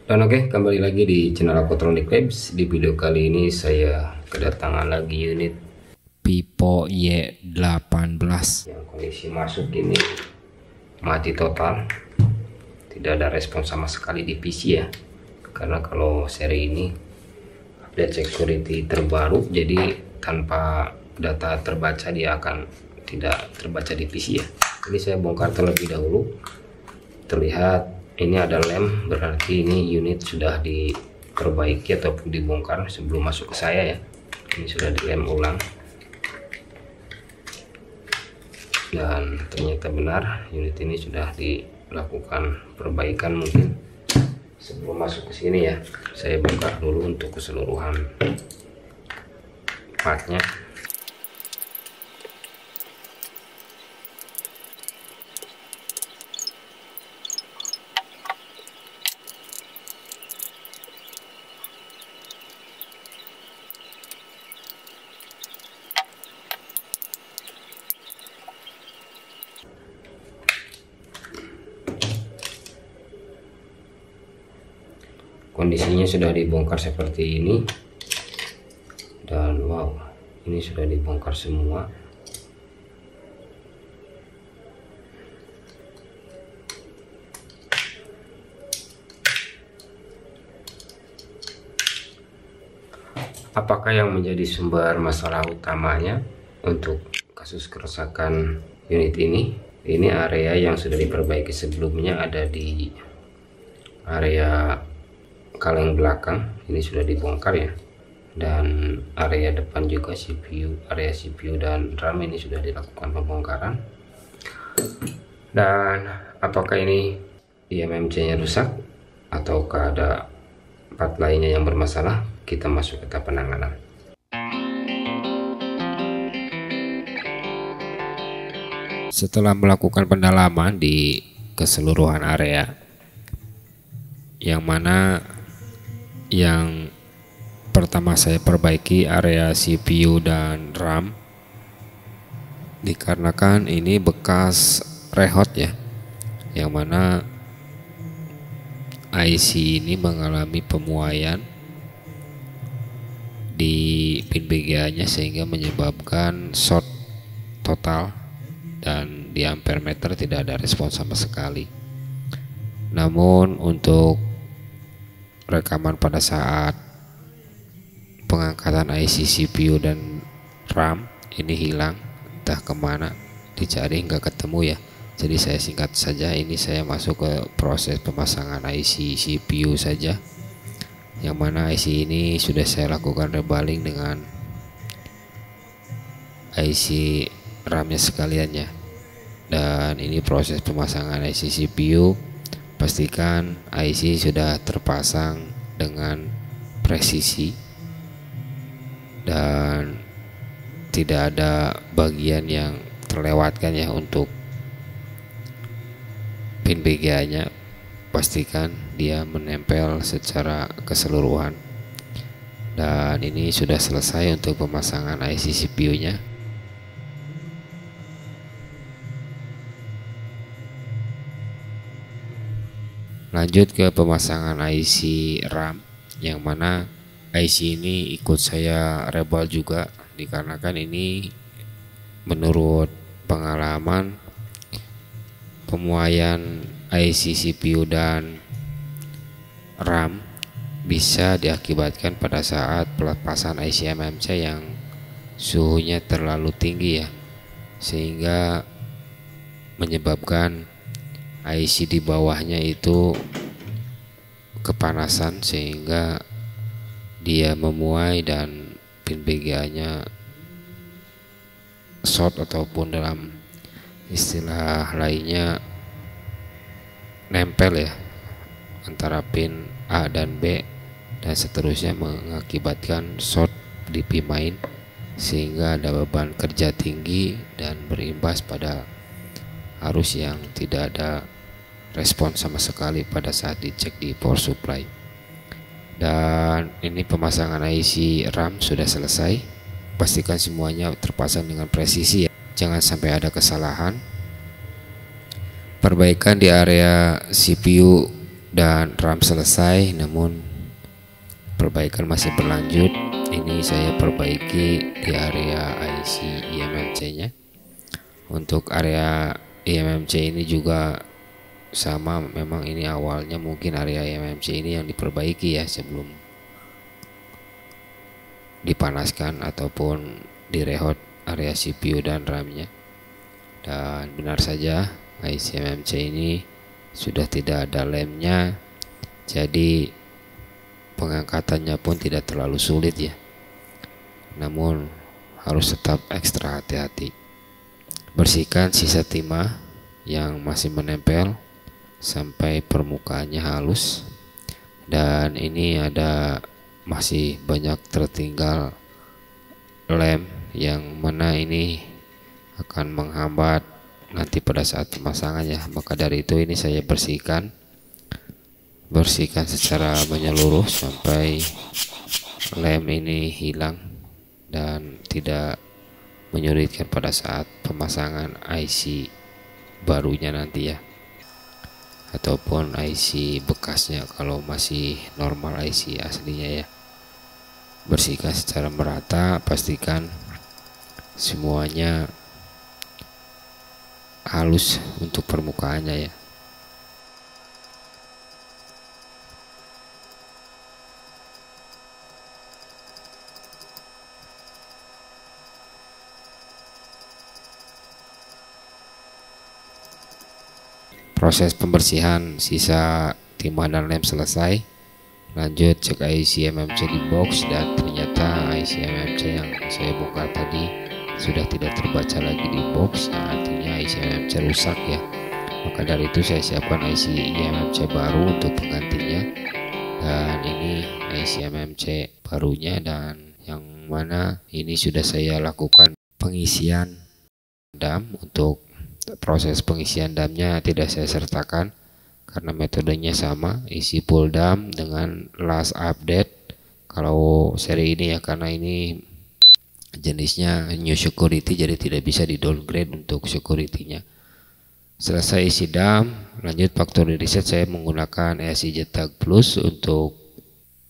Dan oke, kembali lagi di channel Aquatronic Labs. Di video kali ini saya kedatangan lagi unit Pipo Y18 yang kondisi masuk ini mati total, tidak ada respon sama sekali di PC ya. Karena kalau seri ini update security terbaru, jadi tanpa data terbaca dia akan tidak terbaca di PC ya. Jadi saya bongkar terlebih dahulu. Terlihat ini ada lem, berarti ini unit sudah diperbaiki ataupun dibongkar sebelum masuk ke saya ya. Ini sudah dilem ulang, dan ternyata benar unit ini sudah dilakukan perbaikan mungkin sebelum masuk ke sini ya. Saya bongkar dulu untuk keseluruhan partnya. Kondisinya sudah dibongkar seperti ini, dan wow, ini sudah dibongkar semua. Apakah yang menjadi sumber masalah utamanya untuk kasus kerusakan unit ini? Ini area yang sudah diperbaiki sebelumnya, ada di area kaleng belakang ini sudah dibongkar ya, dan area depan juga area CPU dan RAM ini sudah dilakukan pembongkaran. Dan apakah ini IMMC nya rusak ataukah ada part lainnya yang bermasalah? Kita masuk ke tahap penanganan. Setelah melakukan pendalaman di keseluruhan area, yang mana yang pertama saya perbaiki area CPU dan RAM, dikarenakan ini bekas rehot ya, yang mana IC ini mengalami pemuaian di pin BGA nya sehingga menyebabkan short total, dan di ampere meter tidak ada respon sama sekali. Namun untuk rekaman pada saat pengangkatan IC CPU dan RAM ini hilang, entah kemana, dicari nggak ketemu ya. Jadi saya singkat saja, ini saya masuk ke proses pemasangan IC CPU saja, yang mana IC ini sudah saya lakukan rebaling dengan IC RAM nya sekaliannya. Dan ini proses pemasangan IC CPU. Pastikan IC sudah terpasang dengan presisi dan tidak ada bagian yang terlewatkan ya. Untuk pin BGA nya pastikan dia menempel secara keseluruhan. Dan ini sudah selesai untuk pemasangan IC CPU nya. Lanjut ke pemasangan IC RAM, yang mana IC ini ikut saya rebal juga, dikarenakan ini menurut pengalaman pemuaian IC CPU dan RAM bisa diakibatkan pada saat pelepasan IC MMC yang suhunya terlalu tinggi ya, sehingga menyebabkan IC di bawahnya itu kepanasan sehingga dia memuai dan pin BGA nya short, ataupun dalam istilah lainnya nempel ya antara pin A dan B, dan seterusnya mengakibatkan short di pin main, sehingga ada beban kerja tinggi dan berimbas pada arus yang tidak ada respon sama sekali pada saat dicek di power supply. Dan ini pemasangan IC RAM sudah selesai. Pastikan semuanya terpasang dengan presisi ya, jangan sampai ada kesalahan. Perbaikan di area CPU dan RAM selesai, namun perbaikan masih berlanjut. Ini saya perbaiki di area IC eMMC nya. Untuk area eMMC ini juga sama, memang ini awalnya mungkin area eMMC ini yang diperbaiki ya sebelum dipanaskan ataupun direhot area CPU dan RAM-nya. Dan benar saja IC eMMC ini sudah tidak ada lemnya, jadi pengangkatannya pun tidak terlalu sulit ya. Namun harus tetap ekstra hati-hati. Bersihkan sisa timah yang masih menempel sampai permukaannya halus. Dan ini ada masih banyak tertinggal lem yang mana ini akan menghambat nanti pada saat pemasangan ya. Maka dari itu ini saya bersihkan secara menyeluruh sampai lem ini hilang dan tidak menyulitkan pada saat pemasangan IC barunya nanti ya, ataupun IC bekasnya kalau masih normal IC aslinya ya. Bersihkan secara merata, pastikan semuanya halus untuk permukaannya ya. Proses pembersihan sisa timah dan lem selesai. Lanjut cek IC eMMC di box, dan ternyata IC eMMC yang saya bongkar tadi sudah tidak terbaca lagi di box, yang artinya IC eMMC rusak ya. Maka dari itu saya siapkan IC eMMC baru untuk penggantinya. Dan ini IC eMMC barunya, dan yang mana ini sudah saya lakukan pengisian dam. Untuk proses pengisian damnya tidak saya sertakan karena metodenya sama, isi full dam dengan last update kalau seri ini ya, karena ini jenisnya new security jadi tidak bisa di downgrade untuk security-nya. Selesai isi dam, lanjut factory reset. Saya menggunakan ESI JTAG Plus untuk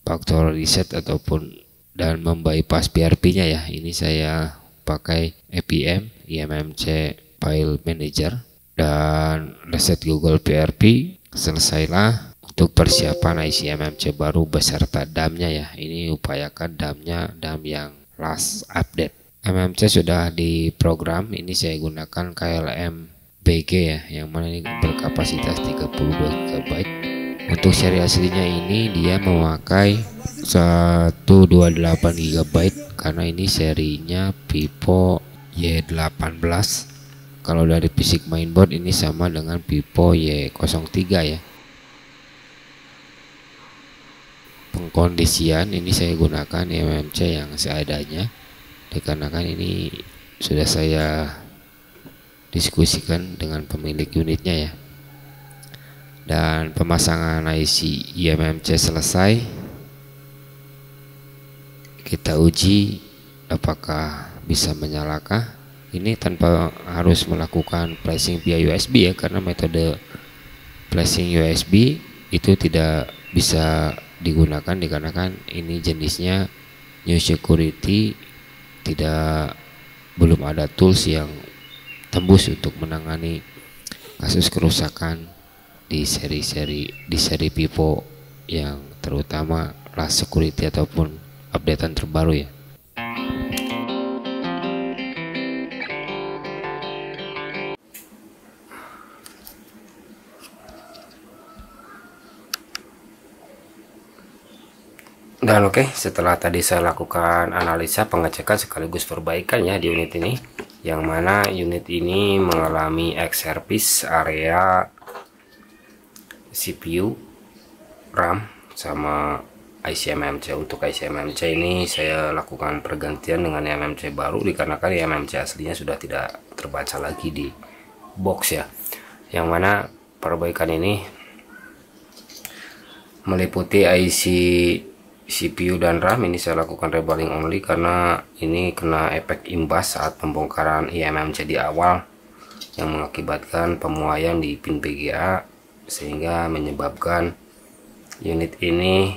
factory reset ataupun dan membypass PRP-nya ya. Ini saya pakai EPM eMMC File Manager dan reset Google PRP. Selesailah untuk persiapan IC eMMC baru beserta damnya ya. Ini upayakan damnya dam yang last update. eMMC sudah diprogram, ini saya gunakan KLM BG ya, yang mana ini berkapasitas 32 GB. Untuk seri aslinya ini dia memakai 128 GB karena ini serinya Pipo Y18. Kalau dari fisik mainboard ini sama dengan Pipo Y03 ya. Pengkondisian ini saya gunakan eMMC yang seadanya, dikarenakan ini sudah saya diskusikan dengan pemilik unitnya ya. Dan pemasangan IC eMMC selesai. Kita uji apakah bisa menyalakah. Ini tanpa harus melakukan flashing via USB ya, karena metode flashing USB itu tidak bisa digunakan dikarenakan ini jenisnya new security, belum ada tools yang tembus untuk menangani kasus kerusakan di seri Pipo yang terutama last security ataupun updatean terbaru ya. Dan oke, setelah tadi saya lakukan analisa pengecekan sekaligus perbaikan ya di unit ini, yang mana unit ini mengalami X service area CPU, RAM, sama IC eMMC. Untuk IC eMMC ini saya lakukan pergantian dengan eMMC baru dikarenakan eMMC aslinya sudah tidak terbaca lagi di box ya. Yang mana perbaikan ini meliputi IC CPU dan RAM. Ini saya lakukan rebaling only karena ini kena efek imbas saat pembongkaran eMMC di awal yang mengakibatkan pemuaian di pin VGA sehingga menyebabkan unit ini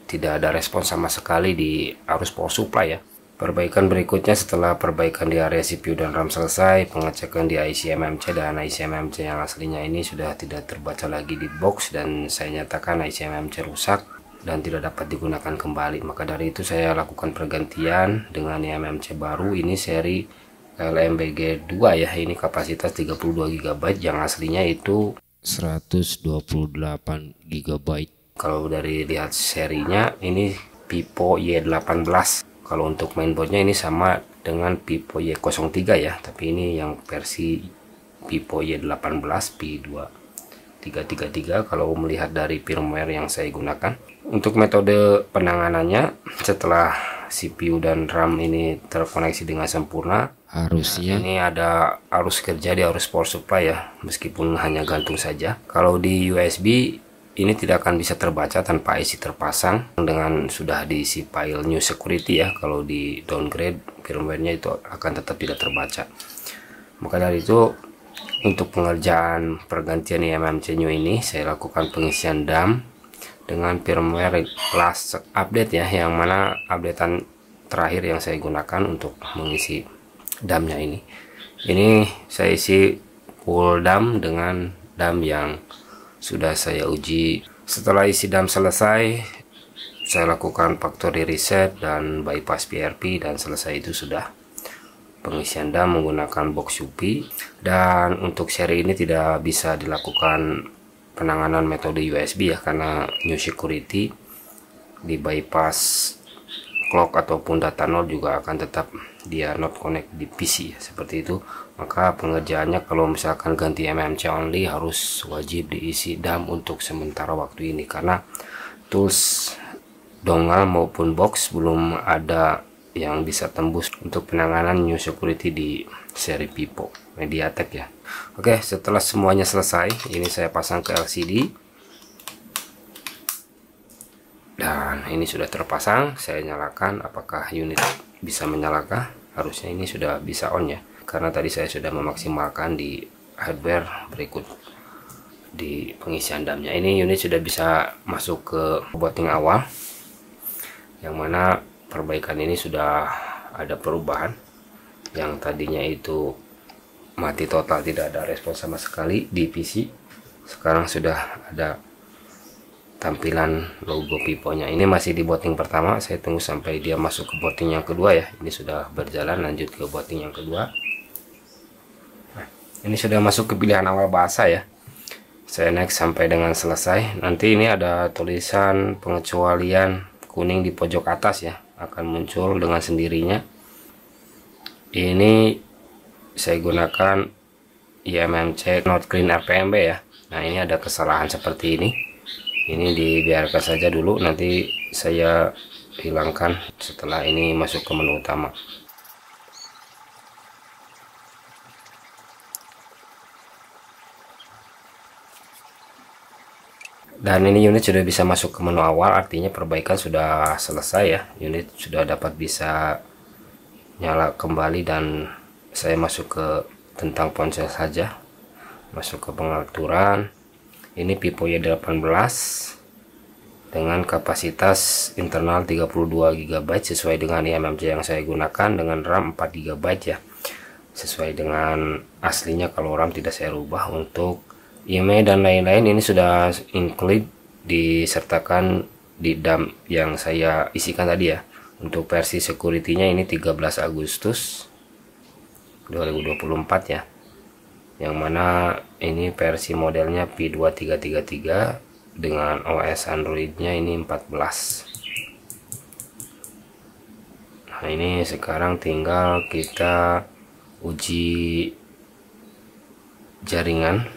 tidak ada respon sama sekali di arus power supply ya. Perbaikan berikutnya setelah perbaikan di area CPU dan RAM selesai, pengecekan di IC MMC, dan IC MMC yang aslinya ini sudah tidak terbaca lagi di box dan saya nyatakan IC MMC rusak dan tidak dapat digunakan kembali. Maka dari itu saya lakukan pergantian dengan MMC baru, ini seri LMBG 2 ya. Ini kapasitas 32 GB, yang aslinya itu 128 GB. Kalau dari lihat serinya ini Pipo Y18. Kalau untuk mainboardnya ini sama dengan Pipo Y03 ya, tapi ini yang versi Pipo Y18 P2333 kalau melihat dari firmware yang saya gunakan. Untuk metode penanganannya, setelah CPU dan RAM ini terkoneksi dengan sempurna, harusnya ini ada arus kerja di arus power supply ya, meskipun hanya gantung saja. Kalau di USB ini tidak akan bisa terbaca tanpa IC terpasang dengan sudah diisi file new security ya. Kalau di downgrade firmware-nya itu akan tetap tidak terbaca. Maka dari itu untuk pengerjaan pergantian MMC new ini saya lakukan pengisian DAM dengan firmware last update ya, yang mana updatean terakhir yang saya gunakan untuk mengisi DAM-nya ini. Ini saya isi full DAM dengan DAM yang sudah saya uji. Setelah isi DAM selesai, saya lakukan factory reset dan bypass PRP, dan selesai itu sudah pengisian DAM menggunakan box UPI. Dan untuk seri ini tidak bisa dilakukan penanganan metode USB ya, karena new security di bypass clock ataupun data nol juga akan tetap dia not connect di PC ya, seperti itu. Maka pengerjaannya kalau misalkan ganti MMC only harus wajib diisi DAM untuk sementara waktu ini, karena tools dongle maupun box belum ada yang bisa tembus untuk penanganan new security di seri Pipo MediaTek ya. Oke, setelah semuanya selesai, ini saya pasang ke LCD dan ini sudah terpasang. Saya nyalakan, apakah unit bisa menyalakan? Harusnya ini sudah bisa on ya, karena tadi saya sudah memaksimalkan di hardware berikut di pengisian DAM-nya. Ini unit sudah bisa masuk ke booting awal, yang mana perbaikan ini sudah ada perubahan. Yang tadinya itu mati total, tidak ada respon sama sekali di PC, sekarang sudah ada tampilan logo Pipo-nya. Ini masih di booting pertama, saya tunggu sampai dia masuk ke booting yang kedua ya. Ini sudah berjalan, lanjut ke booting yang kedua. Nah, ini sudah masuk ke pilihan awal bahasa ya. Saya next sampai dengan selesai. Nanti ini ada tulisan pengecualian kuning di pojok atas ya, akan muncul dengan sendirinya. Ini saya gunakan IMMC not clean RPMB ya. Nah, ini ada kesalahan seperti ini. Ini dibiarkan saja dulu, nanti saya hilangkan setelah ini masuk ke menu utama. Dan ini unit sudah bisa masuk ke menu awal, artinya perbaikan sudah selesai ya. Unit sudah dapat bisa nyala kembali, dan saya masuk ke tentang ponsel saja, masuk ke pengaturan. Ini Pipo Y18 dengan kapasitas internal 32 GB sesuai dengan MMC yang saya gunakan, dengan RAM 4 GB ya, sesuai dengan aslinya. Kalau RAM tidak saya rubah. Untuk IMEI dan lain-lain ini sudah include disertakan di DAM yang saya isikan tadi ya. Untuk versi security-nya ini 13 Agustus 2024 ya, yang mana ini versi modelnya P2333 dengan OS Android-nya ini 14. Nah, ini sekarang tinggal kita uji jaringan,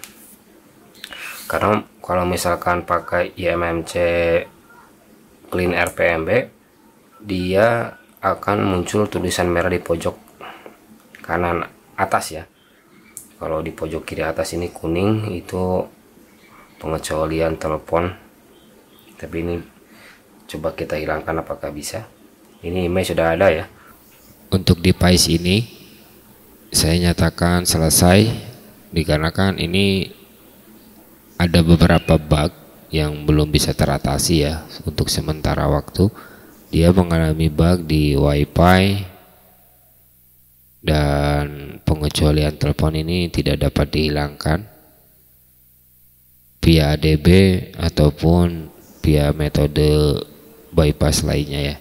karena kalau misalkan pakai IMMC Clean RPMB, dia akan muncul tulisan merah di pojok kanan atas ya. Kalau di pojok kiri atas ini kuning, itu pengecualian telepon. Tapi ini coba kita hilangkan, apakah bisa. Ini email sudah ada ya. Untuk device ini saya nyatakan selesai, dikarenakan ini ada beberapa bug yang belum bisa teratasi ya untuk sementara waktu. Dia mengalami bug di WiFi dan pengecualian telepon ini tidak dapat dihilangkan via ADB ataupun via metode bypass lainnya ya.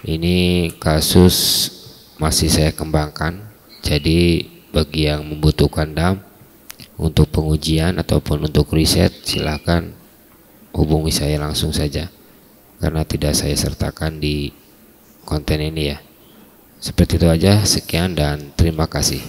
Ini kasus masih saya kembangkan, jadi bagi yang membutuhkan DAM untuk pengujian ataupun untuk riset, silakan hubungi saya langsung saja karena tidak saya sertakan di konten ini ya. Seperti itu aja, sekian dan terima kasih.